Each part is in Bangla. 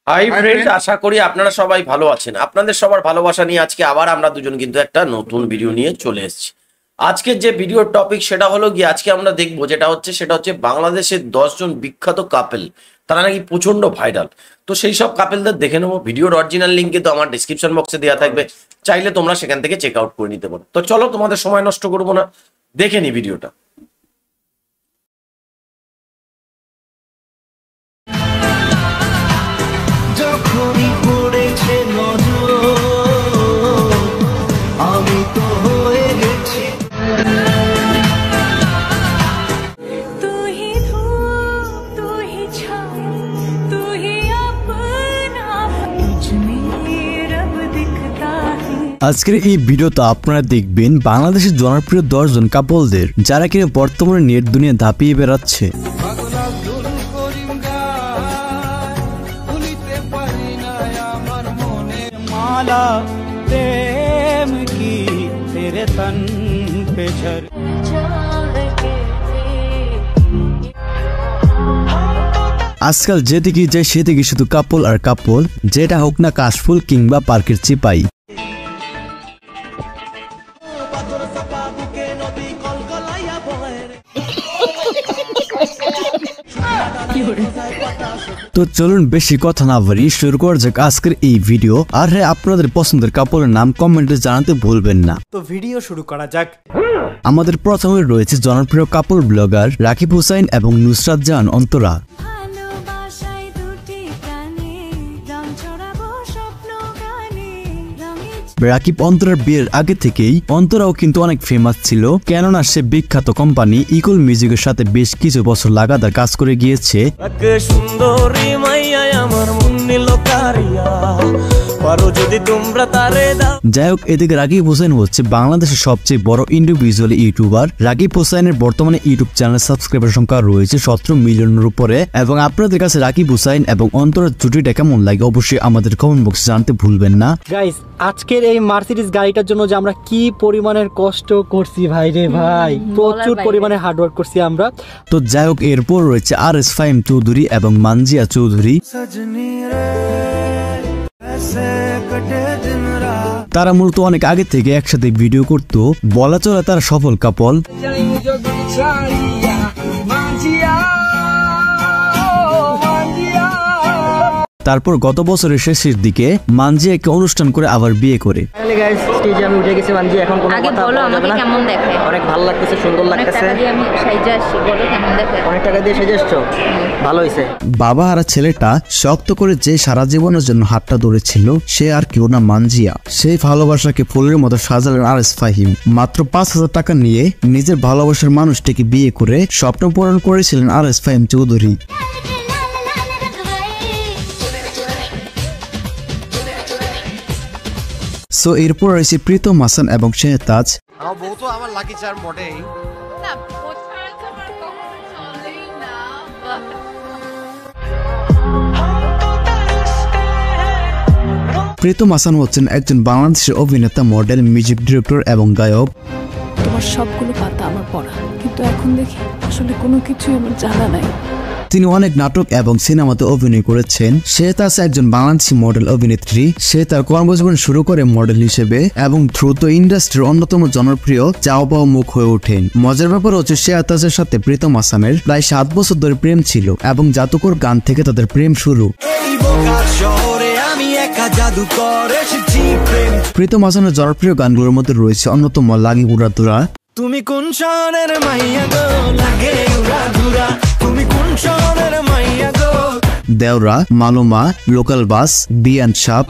হাই ফ্রেন্ড, আশা করি আপনারা সবাই ভালো আছেন। আপনাদের সবার ভালোবাসা নিয়ে আজকে আবার আমরা দুজন কিন্তু একটা নতুন ভিডিও নিয়ে চলে এসেছি। আজকের যে ভিডিওর টপিক সেটা হলো গিয়ে আজকে আমরা দেখবো সেটা হচ্ছে বাংলাদেশের 10 জন বিখ্যাত কাপেল, তারা নাকি প্রচন্ড ভাইরাল। তো সেই সব কাপেলদের দেখে নেবো। ভিডিওর অরিজিনাল লিঙ্ক কিন্তু আমার ডিসক্রিপশন বক্সে দেওয়া থাকবে, চাইলে তোমরা সেখান থেকে চেক আউট করে নিতে পারো। তো চলো, তোমাদের সময় নষ্ট করবো না, দেখে নি ভিডিওটা। আজকের এই ভিডিওতে আপনারা দেখবেন বাংলাদেশের জনপ্রিয় 10 জন কাপলদের, যারা কিনা বর্তমানে নেট দুনিয়া দাপিয়ে বেড়াচ্ছে। আজকাল যেদিকে যায় সেদিকে শুধু কাপল আর কাপল, যেটা হোক না কাশফুল কিংবা পার্কের চিপাই। তো চলুন বেশি কথা না বলি, শুরু করা যাক আজকের এই ভিডিও। আর হ্যাঁ, আপনাদের পছন্দের কাপলের নাম কমেন্টে জানাতে ভুলবেন না। তো ভিডিও শুরু করা যাক। আমাদের প্রথমে রয়েছে জনপ্রিয় কাপল ব্লগার রাকিব হুসাইন এবং নুসরাত জাহান অন্তরা। রাকিব অন্তরার বিয়ের আগে থেকেই অন্তরাও কিন্তু অনেক ফেমাস ছিল, কেননা সে বিখ্যাত কোম্পানি ইকুল মিউজিকের সাথে বেশ কিছু বছর লাগাতার কাজ করে গিয়েছে। যাই হোক, এদিকে রাকিব হোসেন হচ্ছে বাংলাদেশের সবচেয়ে বড় ইন্ডিভিজুয়াল ইউটিউবার। রাকিব হোসেনের বর্তমানে ইউটিউব চ্যানেল সাবস্ক্রাইবার সংখ্যা রয়েছে 17 মিলিয়নের উপরে। এবং আপনাদের কাছে রাকিব হোসেন এবং অন্তরার জুটিটা কেমন লাগে অবশ্যই আমাদের কমেন্ট বক্সে জানতে ভুলবেন না। গাইস, আজকের এই মার্সিডিজ গাড়িটার জন্য যে আমরা কি পরিমাণের কষ্ট করছি ভাই রে ভাই, প্রচুর পরিমাণে হার্ডওয়ার্ক করছি আমরা। তো যাই হোক, এরপর রয়েছে RS ফাহিম চৌধুরী এবং মানজিয়া চৌধুরী। তারা মূলত অনেক আগে থেকে একসাথে ভিডিও করতো, বলা চলে তারা সফল কাপল। তারপর গত বছরের শেষের দিকে মানজিয়াকে অনুষ্ঠান করে আবার বিয়ে করে। স্টেজে আমি উঠে গেছি মানজি, এখন কোনো কথা বলো আমাকে কেমন দেখে? অনেক ভালো লাগতেছে, সুন্দর লাগতেছে। আমি সাইজা আসছি, বলো কেমন দেখে? অনেক টাকা দিয়ে সাইজা আসছো, ভালো হইছে। বাবা আর ছেলেটা শক্ত করে যে সারা জীবনের জন্য হাতটা ধরেছিল, সে আর কেউ না মানজিয়া। সেই ভালোবাসাকে ফুলের মতো সাজালেন RS ফাহিম। মাত্র 5,000 টাকা নিয়ে নিজের ভালোবাসার মানুষটিকে বিয়ে করে স্বপ্ন পূরণ করেছিলেন RS ফাহিম চৌধুরী। সো এরপর রয়েছে প্রীতম হাসান এবং শেহতাজ। প্রীতম হাসান হচ্ছেন একজন বাংলাদেশের অভিনেতা, মডেল, মিউজিক ডিরেক্টর এবং গায়ক। তোমার সবগুলো পাতা আমার পড়া, কিন্তু এখন দেখি আসলে কোনো কিছুই আমার জানা নাই। তিনি অনেক নাটক এবং সিনেমাতে অভিনয় করেছেন। শেহতাজ একজন বাংলাদেশি মডেল অভিনেত্রী। সে তার কর্মজীবন শুরু করে মডেল হিসেবে এবং দ্রুত ইন্ডাস্ট্রির অন্যতম জনপ্রিয় চাও পাওয়া মুখ হয়ে ওঠেন। মজার ব্যাপার হচ্ছে শেহতাজের সাথে প্রীতম হাসানের প্রায় 7 বছর ধরে প্রেম ছিল এবং জাদুকর গান থেকে তাদের প্রেম শুরু। প্রীতম হাসানের জনপ্রিয় গানগুলোর মধ্যে রয়েছে অন্যতম লাগে উড়াধুরা, তুমি কোন শহরের মাইয়া গো, লাগে উড়াধুরা, তুমি কোন শহরের মাইয়া গো, দেওরা, মালুমা, লোকাল বাস, বিয়ান সাপ।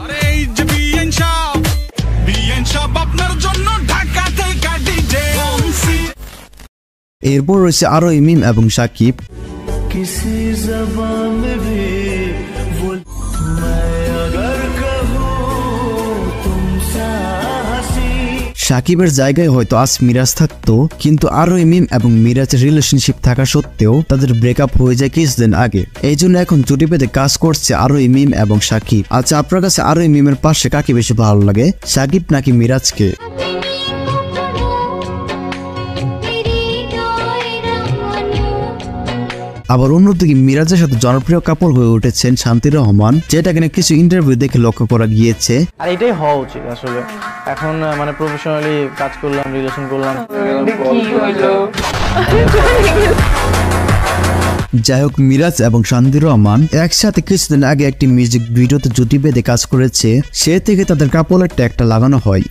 এরপর রয়েছে আরো মিম এবং সাকিব। সাকিবের জায়গায় হয়তো আজ মিরাজ থাকতো, কিন্তু আরো মিম এবং মিরাজের রিলেশনশিপ থাকা সত্ত্বেও তাদের ব্রেকআপ হয়ে যায় কিছুদিন আগে। এই জন্য এখন জুটি পেতে কাজ করছে আরো মিম এবং সাকিব। আচ্ছা, আপনার কাছে আরো মিমের পাশে কাকে বেশি ভালো লাগে, সাকিব নাকি মিরাজকে? আবার অন্যদিকে মিরাজের সাথে জনপ্রিয় কাপল হয়ে উঠেছেন শান্তি রহমান, যেটা কিনা কিছু ইন্টারভিউ দেখে লক্ষ্য করা গিয়েছে। আর এটাই হওয়া উচিত আসলে। এখন মানে প্রফেশনালি কাজ করলাম, রিলেশন করলাম। যাই হোক, মিরাজ এবং শান্তি রহমান একসাথে কিছুদিন আগে একটি মিউজিক ভিডিওতে জুটি বেঁধে কাজ করেছে, সে থেকে তাদের কাপলের ট্যাগটা লাগানো হয়।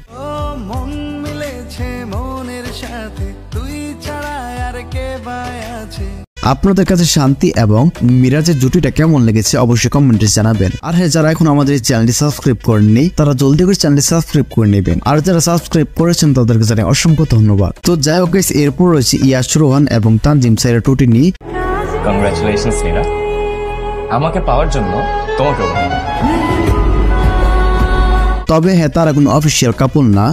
আপনাদের কাছে শান্তি এবং মিরাজের জুটিটা কেমন লেগেছে অবশ্যই কমেন্টে জানাবেন। আর হ্যাঁ, যারা এখন আমাদের এই চ্যানেলটি সাবস্ক্রাইব করেননি তারা জলদি করে চ্যানেলটি সাবস্ক্রাইব করে নেবেন, আর যারা সাবস্ক্রাইব করেছেন তাদেরকে জানাই অসংখ্য ধন্যবাদ। তো যাই হোক গাইস, এরপর রয়েছে ইয়াশ রোহান এবং তানজিম সাইরা টুটিনি। কংগ্রাচুলেশনস নীরা, আমাকে পাওয়ার জন্য তোমাকে অভিনন্দন। তবে হ্যাঁ, তারা কোনো অফিসিয়াল কাপল না,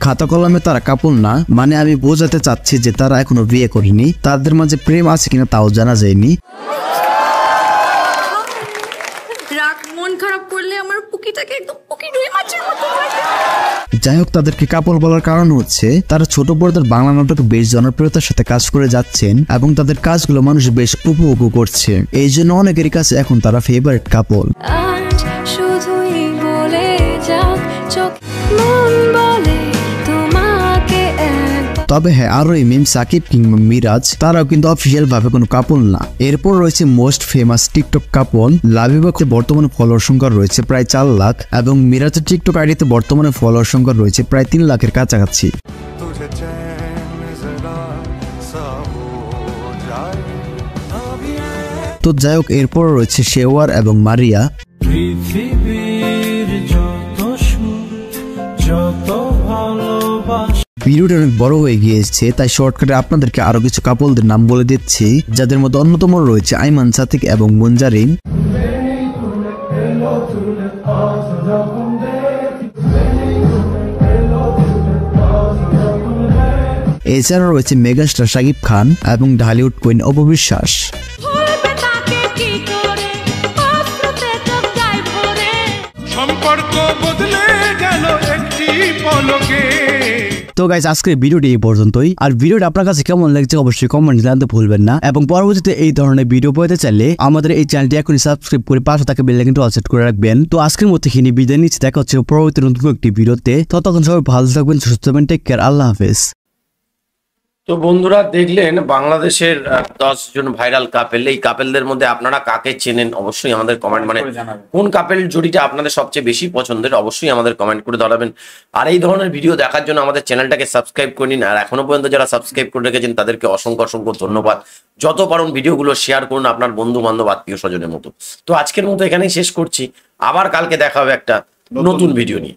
খাতা কলমে তারা কাপল না, মানে আমি বোঝাতে চাচ্ছি যে তারা এখনো বিয়ে করেনি, তাদের মাঝে প্রেম আছে কিনা তাও জানা যায়নি। মন খারাপ করলে আমার পুকিটাকে একদম পুকি ডুই মাছের মতো লাগে। যাই হোক, তাদেরকে কাপল বলার কারণ হচ্ছে তারা ছোট পর্দার বাংলা নাটকে বেশ জনপ্রিয়তার সাথে কাজ করে যাচ্ছেন এবং তাদের কাজগুলো মানুষ বেশ উপভোগ করছে, এই জন্য অনেকেরই কাছে এখন তারা ফেভারিট কাপল। তবে হ্যাঁ, আরো এই মিম সাকিব কিংবা মিরাজ তারাও কিন্তু অফিসিয়াল ভাবে কোনো কাপল না। এরপর রয়েছে মোস্ট ফেমাস টিকটক কাপল লাবিবাকে বর্তমানে ফলোয়ার সংখ্যা রয়েছে প্রায় 4 লাখ এবং মিরাজের টিকটক আইডিতে বর্তমানে ফলোয়ার সংখ্যা রয়েছে প্রায় 3 লাখের কাছাকাছি। তো যাই হোক, এরপর রয়েছে শেওয়ার এবং মারিয়া। ভিডিওটা অনেক বড় হয়ে গিয়েছে, তাই শর্টকাটে আপনাদেরকে আরো কিছু কাপলদের নাম বলে দিচ্ছি, যাদের মধ্যে অন্যতম রয়েছে আইমান সাতিক এবং মুনজারিন। এছাড়া রয়েছে মেগাস্টার শাকিব খান এবং ঢালিউড কুইন অপু বিশ্বাস। তো গাইস, আজকের ভিডিওটি এই পর্যন্তই। আর ভিডিওটা আপনার কাছে কেমন লাগছে অবশ্যই কমেন্ট জানাতে ভুলবেন না, এবং পরবর্তীতে এই ধরনের ভিডিও পেতে চাইলে আমাদের এই চ্যানেলটি এখনই সাবস্ক্রাইব করে পাশে থাকা বেল আইকনটি অল সেট করে রাখবেন। তো আজকের মতো এখানে বিদায় নিচ্ছি, দেখা হচ্ছে পরবর্তী নতুন একটি ভিডিওতে। ততক্ষণ সবাই ভালো থাকবেন, সুস্থ থাকবেন, টেক কেয়ার, আল্লাহ হাফেজ। তো বন্ধুরা, দেখলেন বাংলাদেশের 10 জন ভাইরাল কাপেল। এই কাপেলদের মধ্যে আপনারা কাকে চেনেন অবশ্যই আমাদের কমেন্ট, মানে কোন কাপেল জুটিটা আপনাদের সবচেয়ে বেশি পছন্দের অবশ্যই আমাদের কমেন্ট করে জানাবেন। আর এই ধরনের ভিডিও দেখার জন্য আমাদের চ্যানেলটাকে সাবস্ক্রাইব করে নিন। আর এখনো পর্যন্ত যারা সাবস্ক্রাইব করে রেখেছেন তাদেরকে অসংখ্য অসংখ্য ধন্যবাদ। যত পারুন ভিডিওগুলো শেয়ার করুন আপনার বন্ধু বান্ধব আত্মীয় স্বজনের মতো। তো আজকের মতো এখানেই শেষ করছি, আবার কালকে দেখা হবে একটা নতুন ভিডিও নিয়ে।